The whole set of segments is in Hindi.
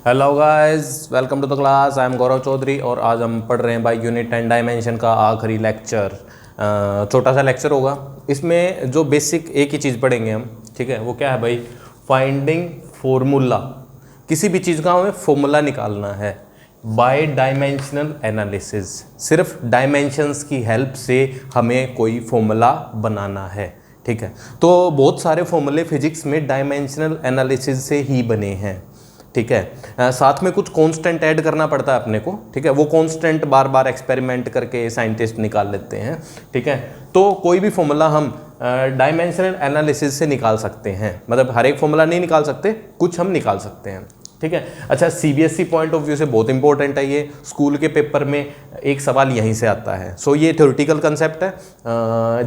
Hello guys, welcome to the class. I am Gaurav Chaudhary और आज हम पढ़ रहे हैं भाई यूनिट 10 डायमेंशन का आखिरी लेक्चर। छोटा सा लेक्चर होगा। इसमें जो बेसिक एक ही चीज़ पढ़ेंगे हम, ठीक है, वो क्या है भाई? Finding formula. किसी भी चीज़ का हमें फॉर्मूला निकालना है बाय डायमेंशनल एनालिसिस। सिर्फ डायमेंशंस की हेल्प से हमें कोई फॉर्मूला बनाना है, ठीक है। तो बहुत सारे फॉर्मूले फिजिक्स में डायमेंशनल एनालिसिस से ही बने हैं, ठीक है। साथ में कुछ कांस्टेंट ऐड करना पड़ता है अपने को, ठीक है। वो कांस्टेंट बार बार एक्सपेरिमेंट करके साइंटिस्ट निकाल लेते हैं, ठीक है। तो कोई भी फॉर्मूला हम डायमेंशनल एनालिसिस से निकाल सकते हैं। मतलब हर एक फॉर्मूला नहीं निकाल सकते, कुछ हम निकाल सकते हैं, ठीक है। अच्छा, सीबीएसई पॉइंट ऑफ व्यू से बहुत इंपॉर्टेंट है ये। स्कूल के पेपर में एक सवाल यहीं से आता है। सो ये थ्योरेटिकल कंसेप्ट है।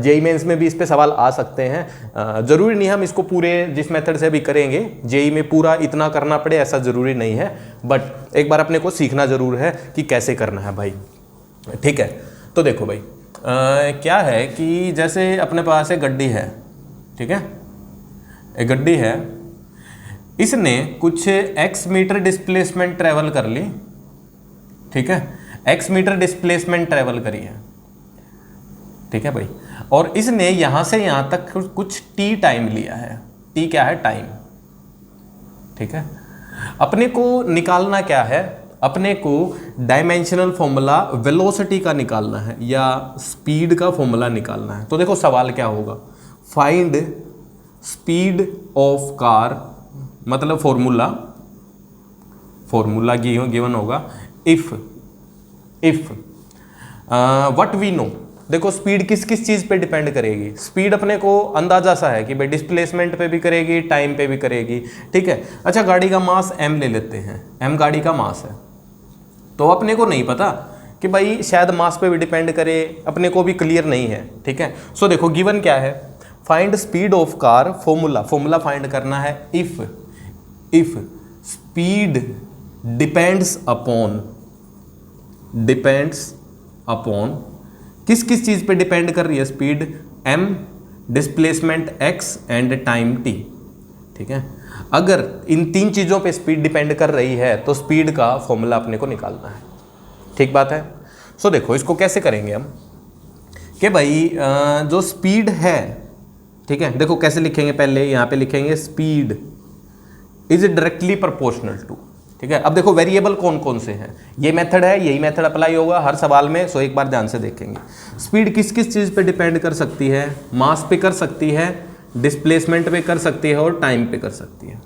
जेई मेंस में भी इस पे सवाल आ सकते हैं। ज़रूरी नहीं हम इसको पूरे जिस मेथड से अभी करेंगे जेई में पूरा इतना करना पड़े, ऐसा ज़रूरी नहीं है। बट एक बार अपने को सीखना ज़रूर है कि कैसे करना है भाई, ठीक है। तो देखो भाई, क्या है कि जैसे अपने पास एक गड्डी है, ठीक है। एक गड्डी है, इसने कुछ x मीटर डिस्प्लेसमेंट ट्रेवल कर ली, ठीक है। x मीटर डिस्प्लेसमेंट ट्रेवल करी है, ठीक है भाई। और इसने यहां से यहां तक कुछ t टाइम लिया है। t क्या है? टाइम, ठीक है। अपने को निकालना क्या है? अपने को डायमेंशनल फॉर्मूला वेलोसिटी का निकालना है या स्पीड का फॉर्मूला निकालना है। तो देखो सवाल क्या होगा, फाइंड स्पीड ऑफ कार, मतलब फॉर्मूला गिवन होगा इफ व्हाट वी नो। देखो स्पीड किस किस चीज पे डिपेंड करेगी? स्पीड अपने को अंदाजा सा है कि भाई डिस्प्लेसमेंट पे भी करेगी, टाइम पे भी करेगी, ठीक है। अच्छा, गाड़ी का मास m ले लेते हैं, m गाड़ी का मास है। तो अपने को नहीं पता कि भाई शायद मास पे भी डिपेंड करे, अपने को भी क्लियर नहीं है, ठीक है। सो देखो गिवन क्या है, find speed of car. Formula find करना है इफ स्पीड डिपेंड्स अपॉन किस किस चीज पे डिपेंड कर रही है speed? m, displacement x and time t, ठीक है। अगर इन तीन चीजों पे स्पीड डिपेंड कर रही है तो स्पीड का फॉर्मूला अपने को निकालना है, ठीक बात है। सो देखो इसको कैसे करेंगे हम कि भाई जो स्पीड है, ठीक है, देखो कैसे लिखेंगे। पहले यहाँ पे लिखेंगे speed is directly proportional to, ठीक है। अब देखो वेरिएबल कौन कौन से हैं, ये मेथड है, यही मेथड अप्लाई होगा हर सवाल में। सो एक बार ध्यान से देखेंगे। स्पीड किस किस चीज़ पे डिपेंड कर सकती है? मास पे कर सकती है, डिस्प्लेसमेंट पे कर सकती है और टाइम पे कर सकती है,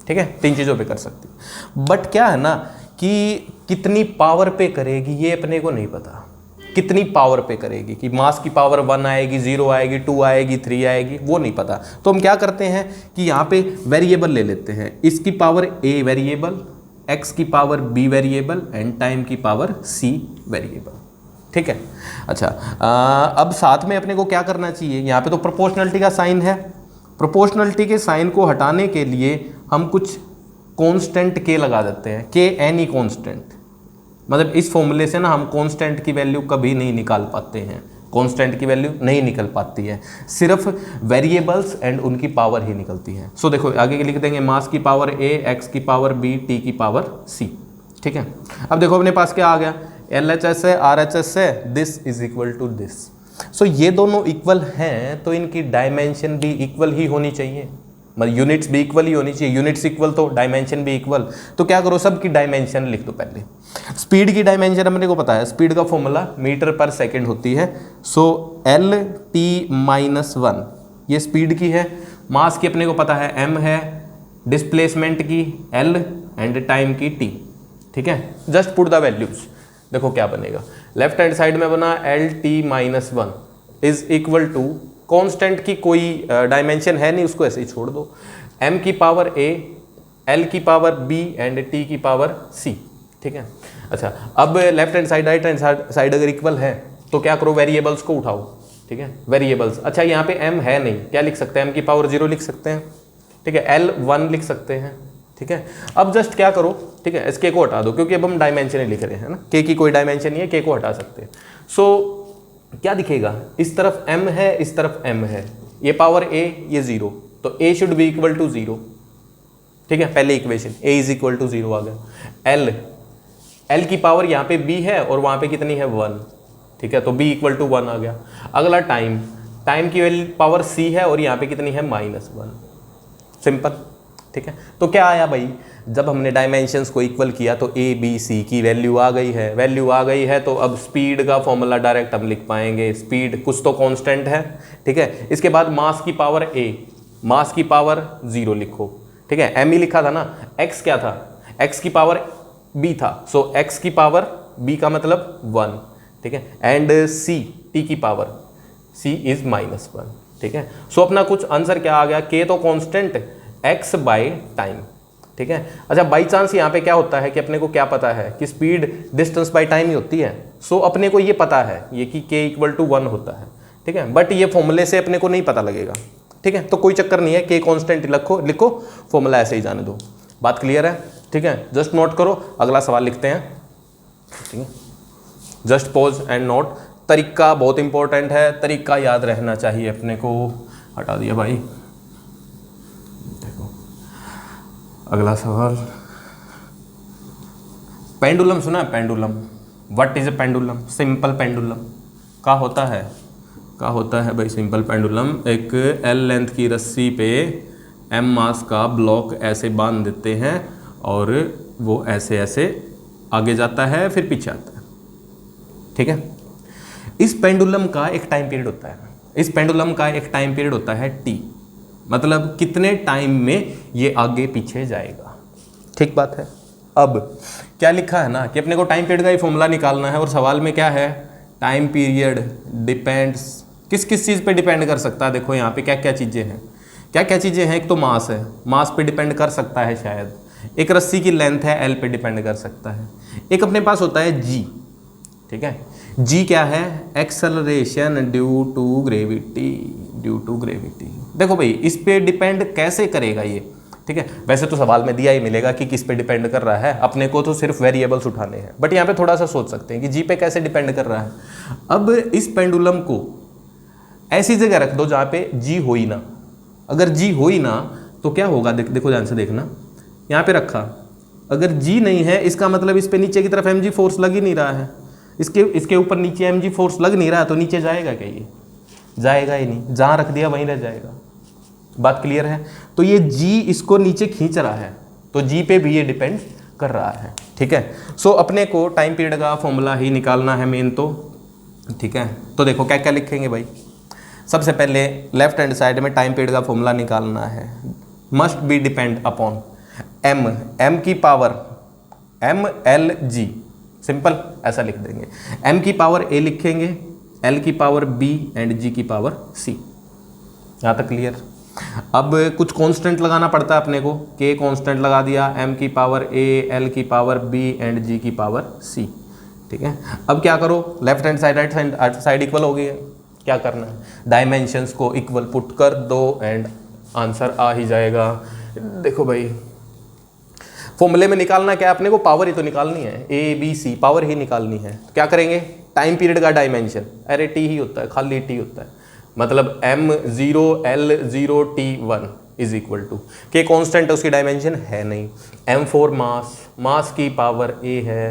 ठीक है। तीन चीज़ों पे कर सकती है। बट क्या है ना कि कितनी पावर पे करेगी ये अपने को नहीं पता। कितनी पावर पे करेगी कि मास की पावर 1 आएगी, 0 आएगी, 2 आएगी, 3 आएगी, वो नहीं पता। तो हम क्या करते हैं कि यहाँ पे वेरिएबल ले लेते हैं। इसकी पावर a वेरिएबल, x की power b variable and time की पावर c वेरिएबल, ठीक है। अच्छा, अब साथ में अपने को क्या करना चाहिए? यहाँ पे तो प्रोपोर्शनलिटी का साइन है। प्रोपोर्शनलिटी के साइन को हटाने के लिए हम कुछ कांस्टेंट k लगा देते हैं, k एनी कांस्टेंट। मतलब इस फॉर्मूले से ना हम कांस्टेंट की वैल्यू कभी नहीं निकाल पाते हैं, कांस्टेंट की वैल्यू नहीं निकल पाती है, सिर्फ वेरिएबल्स एंड उनकी पावर ही निकलती है। सो देखो आगे लिख देंगे मास की पावर a, x की पावर b, t की पावर c, ठीक है। अब देखो अपने पास क्या आ गया, LHS है, RHS है, this is equal to this. So ये दोनों इक्वल हैं तो इनकी डायमेंशन भी इक्वल ही होनी चाहिए, मतलब यूनिट्स भी इक्वल ही होनी चाहिए। यूनिट्स इक्वल तो डायमेंशन भी इक्वल। तो क्या करो, सबकी डायमेंशन लिख दो पहले। स्पीड की डायमेंशन अपने को पता है, स्पीड का फॉर्मूला मीटर पर सेकंड होती है। सो LT-1 ये स्पीड की है। मास की अपने को पता है m है, डिस्प्लेसमेंट की L एंड टाइम की t, ठीक है। Just put the values. देखो क्या बनेगा, लेफ्ट हैंड साइड में बना LT-1 is equal to, constant की कोई डायमेंशन है नहीं, उसको ऐसे ही छोड़ दो, m की पावर a, l की पावर b एंड t की पावर c, ठीक है। अच्छा, अब left hand side right hand side अगर इक्वल है तो क्या करो, वेरिएबल्स को उठाओ, ठीक है। वेरिएबल्स, अच्छा यहाँ पे m है नहीं, क्या लिख सकते हैं? m की पावर 0 लिख सकते हैं, ठीक है। l 1 लिख सकते हैं, ठीक है। अब जस्ट क्या करो, ठीक है, इस k को हटा दो क्योंकि अब हम डायमेंशन ही लिख रहे हैं ना, k की कोई डायमेंशन नहीं है, k को हटा सकते हैं। सो क्या दिखेगा, इस तरफ m है, इस तरफ m है, ये पावर a, ये 0, तो a should be equal to 0, ठीक है, पहले equation a is equal to 0 आ गया। एल की पावर यहाँ पे b है और वहाँ पे कितनी है 1, ठीक है, तो b इक्वल टू 1 आ गया। अगला टाइम की वैल्यू पावर c है और यहाँ पे कितनी है -1, सिंपल, ठीक है। तो क्या आया भाई, जब हमने डायमेंशंस को इक्वल किया तो a b c की वैल्यू आ गई है, तो अब स्पीड का फॉर्मूला डायरेक्ट हम लिख पाएंगे। स्पीड कुछ तो कांस्टेंट है, ठीक है। इसके बाद मास की पावर a, मास की पावर 0 लिखो, ठीक है, m ही लिखा था ना। x क्या था, x की पावर b था, सो x की पावर b का मतलब 1, ठीक है, एंड c, t की पावर c इज -1, ठीक है। सो अपना कुछ आंसर क्या आ गया, k तो कांस्टेंट, x बाय टाइम, ठीक है। अच्छा, बाई चांस यहाँ पे क्या होता है कि अपने को क्या पता है कि स्पीड डिस्टेंस बाय टाइम ही होती है, सो अपने को ये पता है ये कि k इक्वल टू 1 होता है, ठीक है, बट ये फॉर्मूले से अपने को नहीं पता लगेगा, ठीक है। तो कोई चक्कर नहीं है, k कांस्टेंट लिखो, फॉर्मूला ऐसे ही जाने दो। बात क्लियर है, ठीक है, जस्ट नोट करो, अगला सवाल लिखते हैं, ठीक है। Just pause and note. तरीका बहुत इंपॉर्टेंट है, तरीका याद रहना चाहिए अपने को। हटा दिया भाई, देखो अगला सवाल। पेंडुलम सुना है, pendulum, what is a pendulum? Simple pendulum क्या होता है भाई? सिंपल पेंडुलम एक एल लेंथ की रस्सी पे एम मास का ब्लॉक ऐसे बांध देते हैं और वो ऐसे ऐसे आगे जाता है फिर पीछे आता है, ठीक है। इस पेंडुलम का एक टाइम पीरियड होता है टी, मतलब कितने टाइम में ये आगे पीछे जाएगा, ठीक बात है। अब क्या लिखा है ना कि अपने को टाइम पीरियड का ही फॉर्मूला निकालना है और सवाल में क्या है, टाइम पीरियड डिपेंड्स किस चीज़ पे डिपेंड कर सकता है। देखो यहाँ पे क्या क्या चीज़ें हैं, एक तो मास है, मास पे डिपेंड कर सकता है शायद, एक रस्सी की लेंथ है एल पे डिपेंड कर सकता है, एक अपने पास होता है जी, ठीक है। जी क्या है, एक्सेलरेशन ड्यू टू ग्रेविटी। देखो भाई इस पे डिपेंड कैसे करेगा ये, ठीक है। वैसे तो सवाल में दिया ही मिलेगा कि किस पे डिपेंड कर रहा है, अपने को तो सिर्फ वेरिएबल्स उठाने हैं, बट यहाँ पे थोड़ा सा सोच सकते हैं कि जी पे कैसे डिपेंड कर रहा है। अब इस पेंडुलम को ऐसी जगह रख दो जहाँ पे जी हो ही ना, अगर जी हो ही ना तो क्या होगा, देखो ध्यान से देखना, यहाँ पे रखा, अगर जी नहीं है इसका मतलब इस पे नीचे की तरफ mg फोर्स लग ही नहीं रहा है, इसके ऊपर नीचे mg फोर्स लग नहीं रहा, तो नीचे जाएगा क्या, ये जाएगा ही नहीं, जहाँ रख दिया वहीं रह जाएगा। बात क्लियर है, तो ये जी इसको नीचे खींच रहा है, तो जी पे भी ये डिपेंड कर रहा है, ठीक है। सो अपने को टाइम पीरियड का फॉर्मूला ही निकालना है मेन तो, ठीक है। तो देखो क्या क्या लिखेंगे भाई, सबसे पहले लेफ्ट हैंड साइड में टाइम पीरियड का फॉर्मूला निकालना है, must be depend upon M की power M L G, simple ऐसा लिख देंगे। एम की पावर ए लिखेंगे, एल की पावर बी एंड जी की पावर सी, यहाँ तक क्लियर। अब कुछ कांस्टेंट लगाना पड़ता है अपने को, के कांस्टेंट लगा दिया, एम की पावर ए, एल की पावर बी एंड जी की पावर सी, ठीक है। अब क्या करो, left hand side right side equal हो गई है, क्या करना है, डायमेंशंस को इक्वल पुट कर दो एंड आंसर आ ही जाएगा। देखो भाई फॉर्मूले में निकालना क्या है अपने को, पावर ही तो निकालनी है, ए बी सी पावर ही निकालनी है। क्या करेंगे, टाइम पीरियड का डायमेंशन, अरे टी ही होता है, खाली टी होता है, मतलब m0 l0 t1 is equal to k constant है, उसकी डायमेंशन है नहीं, m4 मास की पावर a है,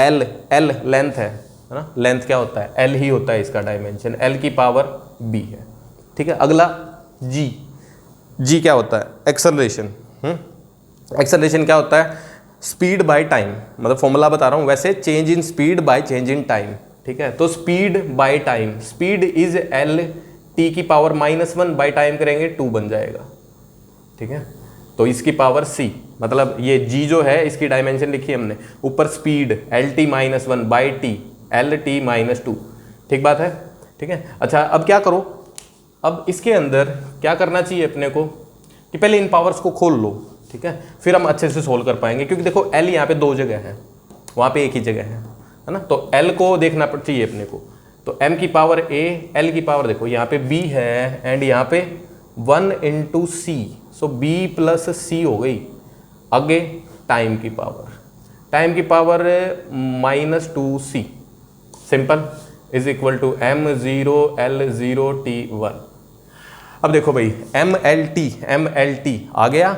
l लेंथ है ना, लेंथ क्या होता है, l ही होता है इसका डायमेंशन, l की पावर b है, ठीक है। अगला g क्या होता है, एक्सेलरेशन, एक्सेलरेशन क्या होता है, स्पीड बाय टाइम, मतलब फॉर्मूला बता रहा हूँ वैसे, change in speed by change in time, ठीक है। तो speed by time, speed is L T की पावर -1 बाय टाइम करेंगे 2 बन जाएगा, ठीक है। तो इसकी पावर c, मतलब ये g जो है इसकी डायमेंशन लिखी हमने, ऊपर speed L T -1 by T L T -2, ठीक बात है, ठीक है। अच्छा अब क्या करो, अब इसके अंदर क्या करना चाहिए अपने को कि पहले इन पावर्स को खोल लो, ठीक है, फिर हम अच्छे से सोल्व कर पाएंगे, क्योंकि देखो l यहाँ पे 2 जगह है, वहाँ पे एक ही जगह है ना, तो l को देखना चाहिए अपने को। तो m की पावर a, l की पावर देखो यहाँ पे b है एंड यहाँ पे 1 × c, सो b + c हो गई। आगे टाइम की power -2c, simple, is equal to m0 l0 t1। अब देखो भाई एम एल टी आ गया,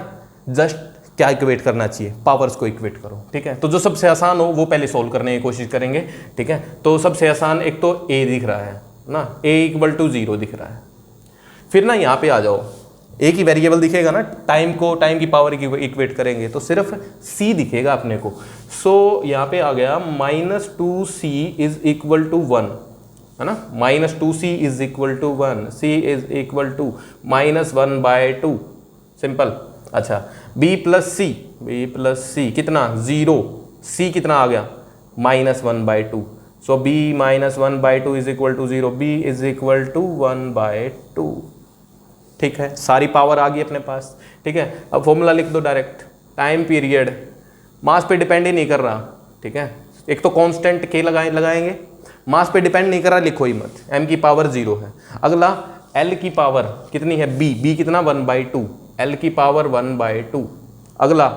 जस्ट क्या इक्वेट करना चाहिए, पावर्स को इक्वेट करो। ठीक है, तो जो सबसे आसान हो वो पहले सोल्व करने की कोशिश करेंगे। ठीक है, तो सबसे आसान एक तो ए दिख रहा है ना, ए इक्वल टू 0 दिख रहा है। फिर ना यहाँ पे आ जाओ, एक ही वेरिएबल दिखेगा ना, टाइम की पावर इक्वेट करेंगे तो सिर्फ c दिखेगा अपने को। सो यहाँ पे आ गया -2c इज इक्वल टू 1, है ना, -2c is equal to 1, c is equal to -1/2, simple. अच्छा, b प्लस सी कितना 0, c कितना आ गया -1/2, so b -1/2 is equal to 0, b is equal to 1/2। ठीक है, सारी पावर आ गई अपने पास। ठीक है, अब फॉर्मूला लिख दो डायरेक्ट। टाइम पीरियड मास पे डिपेंड ही नहीं कर रहा। ठीक है, एक तो कांस्टेंट के लगाएंगे, मास पे डिपेंड नहीं कर रहा, लिखो ही मत, m की पावर 0 है। अगला l की पावर कितनी है, b कितना 1/2, l की पावर 1/2। अगला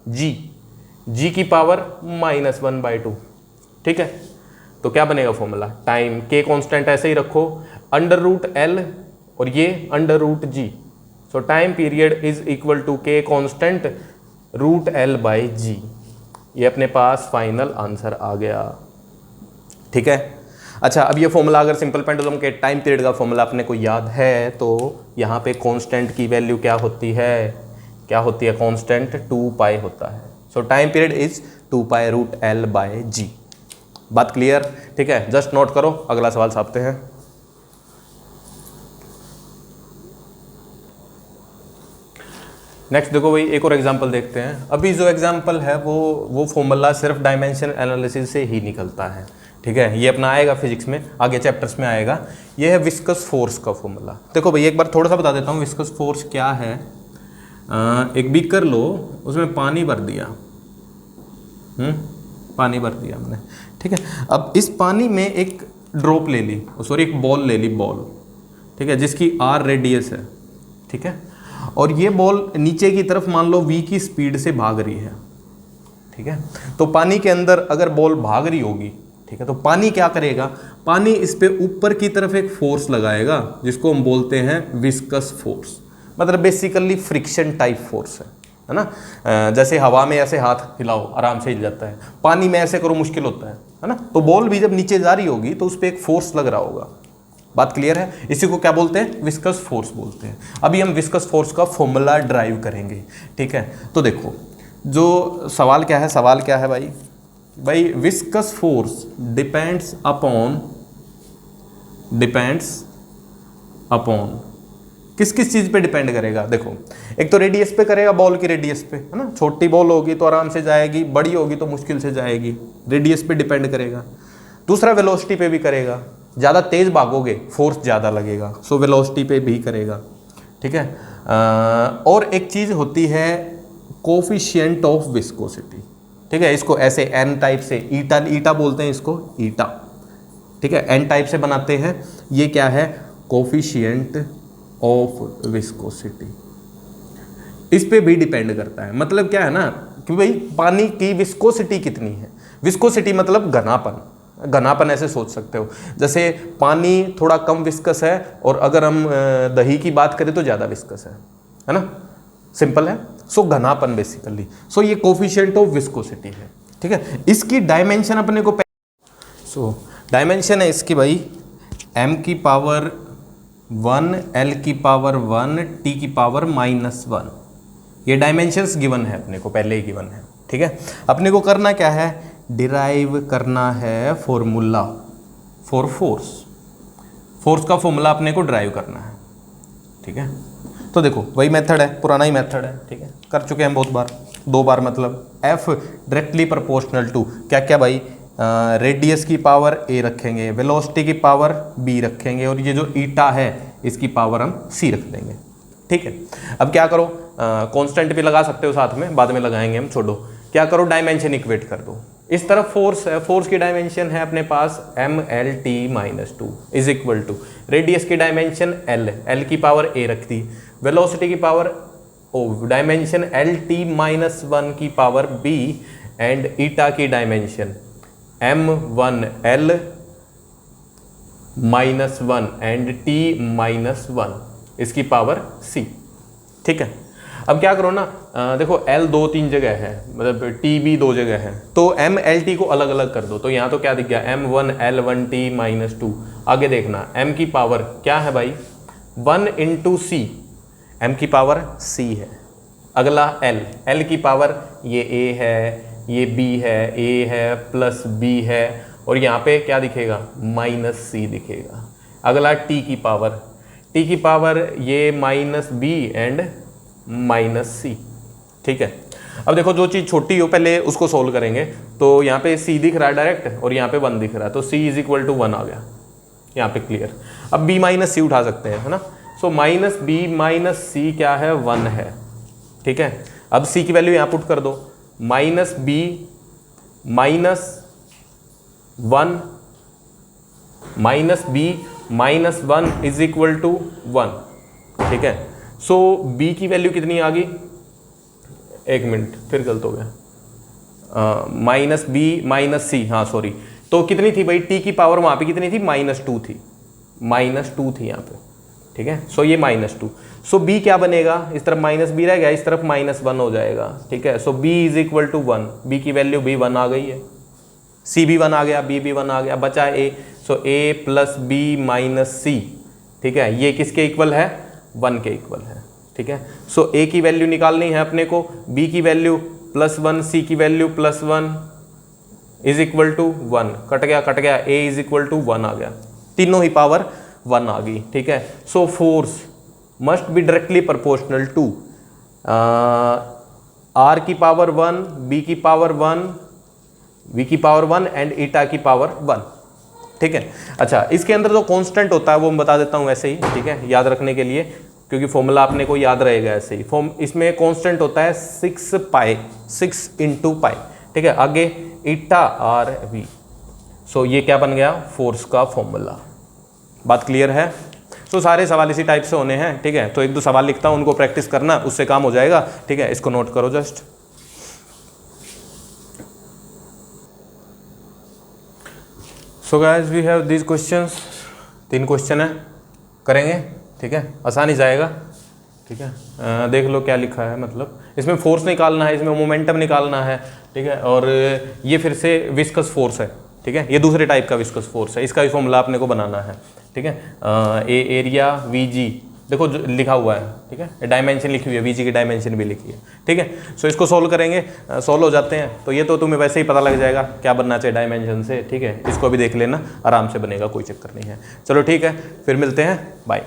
g की पावर -1/2। ठीक है, तो क्या बनेगा फॉर्मूला, टाइम के कांस्टेंट ऐसे ही रखो, √l और ये √g। So time period is equal to k constant √l/g। ये अपने पास फाइनल आंसर आ गया। ठीक है, अच्छा, अब ये फॉर्मूला अगर सिंपल पेंडुलम के टाइम पीरियड का फॉर्मूला अपने को याद है तो यहाँ पे कांस्टेंट की वैल्यू क्या होती है, कांस्टेंट 2π होता है। सो टाइम पीरियड इज 2π√l/g। बात क्लियर? ठीक है, जस्ट नोट करो, अगला सवाल छापते हैं। नेक्स्ट देखो भाई, एक और एग्जांपल देखते हैं। अभी जो एग्जांपल है वो फॉर्मूला सिर्फ डायमेंशन एनालिसिस से ही निकलता है। ठीक है, ये अपना आएगा फिजिक्स में, आगे चैप्टर्स में आएगा। ये है विस्कस फोर्स का फॉर्मूला। देखो भाई, एक बार थोड़ा सा बता देता हूँ विस्कस फोर्स क्या है। एक बीकर लो, उसमें पानी भर दिया, पानी भर दिया हमने। ठीक है, अब इस पानी में एक ड्रॉप ले ली, सॉरी एक बॉल ले ली, बॉल। ठीक है, जिसकी r रेडियस है। ठीक है, और ये बॉल नीचे की तरफ मान लो v की स्पीड से भाग रही है। ठीक है, तो पानी के अंदर अगर बॉल भाग रही होगी, ठीक है, तो पानी क्या करेगा, पानी इस पे ऊपर की तरफ एक फोर्स लगाएगा जिसको हम बोलते हैं विस्कस फोर्स। मतलब बेसिकली फ्रिक्शन टाइप फोर्स है ना। जैसे हवा में ऐसे हाथ हिलाओ आराम से हिल जाता है, पानी में ऐसे करो मुश्किल होता है ना। तो बॉल भी जब नीचे जा रही होगी तो उस पर एक फोर्स लग रहा होगा। बात क्लियर है? इसी को क्या बोलते हैं, विस्कस फोर्स बोलते हैं। अभी हम विस्कस फोर्स का फॉर्मूला ड्राइव करेंगे। ठीक है, तो देखो जो सवाल क्या है, सवाल क्या है भाई विस्कस फोर्स डिपेंड्स अपॉन किस किस चीज़ पे डिपेंड करेगा। देखो, एक तो रेडियस पे करेगा, बॉल की रेडियस पे, है ना। छोटी बॉल होगी तो आराम से जाएगी, बड़ी होगी तो मुश्किल से जाएगी, रेडियस पे डिपेंड करेगा। दूसरा वेलोसिटी पे भी करेगा, ज़्यादा तेज़ भागोगे फोर्स ज़्यादा लगेगा, सो वेलोसिटी पे भी करेगा। ठीक है, और एक चीज़ होती है कोफिशिएंट ऑफ विस्कोसिटी। ठीक है, इसको ऐसे एन टाइप से ईटा बोलते हैं इसको, ईटा। ठीक है, एन टाइप से बनाते हैं। ये क्या है, कोफिशिएंट ऑफ विस्कोसिटी। इस पे भी डिपेंड करता है। मतलब क्या है ना कि भाई पानी की विस्कोसिटी कितनी है। विस्कोसिटी मतलब घनापन ऐसे सोच सकते हो, जैसे पानी थोड़ा कम विस्कस है और अगर हम दही की बात करें तो ज़्यादा विस्कस है ना। सिंपल है। सो घनापन बेसिकली, सो ये कोफिशिएंट ऑफ विस्कोसिटी है। ठीक है, इसकी डायमेंशन अपने को डायमेंशन है इसकी भाई m की पावर 1, l की पावर 1, t की पावर -1। ये डायमेंशंस गिवन है अपने को, पहले ही गिवन है। ठीक है, अपने को करना क्या है, डिराइव करना है फॉर्मूला फॉर फोर्स का फॉर्मूला अपने को ड्राइव करना है। ठीक है, तो देखो वही मेथड है, पुराना ही मेथड है। ठीक है, कर चुके हैं बहुत बार, 2 बार मतलब। f डायरेक्टली प्रोपोर्शनल टू क्या क्या भाई, रेडियस की पावर a रखेंगे, वेलोसिटी की पावर b रखेंगे, और ये जो ईटा है इसकी पावर हम c रख देंगे। ठीक है, अब क्या करो, कांस्टेंट भी लगा सकते हो साथ में, बाद में लगाएंगे हम, छोड़ो। क्या करो, डायमेंशन इक्वेट कर दो। इस तरफ फोर्स है, फोर्स की डायमेंशन है अपने पास mlt-2 is equal to radius की डायमेंशन l की पावर a रख दी, वेलोसिटी की पावर डायमेंशन lt-1 की पावर b, एंड ईटा की डायमेंशन m1l-1 एंड t-1 इसकी पावर c। ठीक है, अब क्या करो ना, देखो L 2-3 जगह है, मतलब T भी 2 जगह है, तो M L T को अलग अलग कर दो। तो यहाँ तो क्या दिख गया, M1 L1 T -2। आगे देखना, M की पावर क्या है भाई, 1 × C, M की पावर C है। अगला L की पावर ये A है, ये B है, A है प्लस B है, और यहाँ पे क्या दिखेगा, -C दिखेगा। अगला T की पावर ये -B एंड -C, ठीक है। अब देखो जो चीज़ छोटी हो पहले उसको सोल्व करेंगे। तो यहाँ पे C दिख रहा है डायरेक्ट, और यहाँ पे 1 दिख रहा है, तो C = 1 आ गया यहाँ पे, क्लियर। अब B - C उठा सकते हैं, है ना। सो -B - C क्या है, 1 है, ठीक है। अब C की वैल्यू यहाँ पुट कर दो, -B - 1 -B - 1 = 1, ठीक है। सो B की वैल्यू कितनी आ गई, एक मिनट फिर गलत हो गया, -B - C, हाँ सॉरी। तो कितनी थी भाई, T की पावर वहाँ पे कितनी थी, -2 थी, -2 थी यहाँ पे, ठीक है। सो ये -2, सो B क्या बनेगा, इस तरफ -B रह गया, इस तरफ -1 हो जाएगा, ठीक है। सो B = 1, B की वैल्यू भी 1 आ गई है, C भी 1 आ गया, B भी 1 आ गया, बचा A। So A + B - C, ठीक है, ये किसके इक्वल है, 1 के इक्वल है, ठीक है। सो A की वैल्यू निकालनी है अपने को, B की वैल्यू +1, C की वैल्यू +1 = 1, कट गया, A = 1 आ गया, तीनों ही पावर 1 आ गई, ठीक है। So force must be directly proportional to R की पावर 1, B की पावर 1, V की पावर 1 एंड ईटा की पावर 1, ठीक है। अच्छा, इसके अंदर जो कांस्टेंट होता है वो मैं बता देता हूँ वैसे ही, ठीक है, याद रखने के लिए, क्योंकि फॉर्मूला आपने को याद रहेगा ऐसे ही। इसमें कांस्टेंट होता है 6 × पाई, ठीक है। आगे ईटा RV, सो ये क्या बन गया, फोर्स का फॉर्मूला। बात क्लियर है। सो सारे सवाल इसी टाइप से होने हैं, ठीक है। तो 1-2 सवाल लिखता हूँ, उनको प्रैक्टिस करना, उससे काम हो जाएगा, ठीक है। इसको नोट करो just. So guys we have these questions, 3 question है, करेंगे, ठीक है, आसान ही जाएगा, ठीक है। देख लो क्या लिखा है, मतलब इसमें फोर्स निकालना है, इसमें मोमेंटम निकालना है, ठीक है। और ये फिर से विस्कस फोर्स है, ठीक है, ये दूसरे टाइप का विस्कस फोर्स है, इसका भी फॉर्मूला आपने को बनाना है, ठीक है। एरिया VG देखो जो लिखा हुआ है, ठीक है, डायमेंशन लिखी हुई है, VG की डायमेंशन भी लिखी है, ठीक है। सो इसको सोल्व करेंगे, सोल्व हो जाते हैं तो ये तो तुम्हें वैसे ही पता लग जाएगा क्या बनना चाहिए डायमेंशन से, ठीक है। इसको भी देख लेना, आराम से बनेगा, कोई चक्कर नहीं है। चलो ठीक है, फिर मिलते हैं, बाय।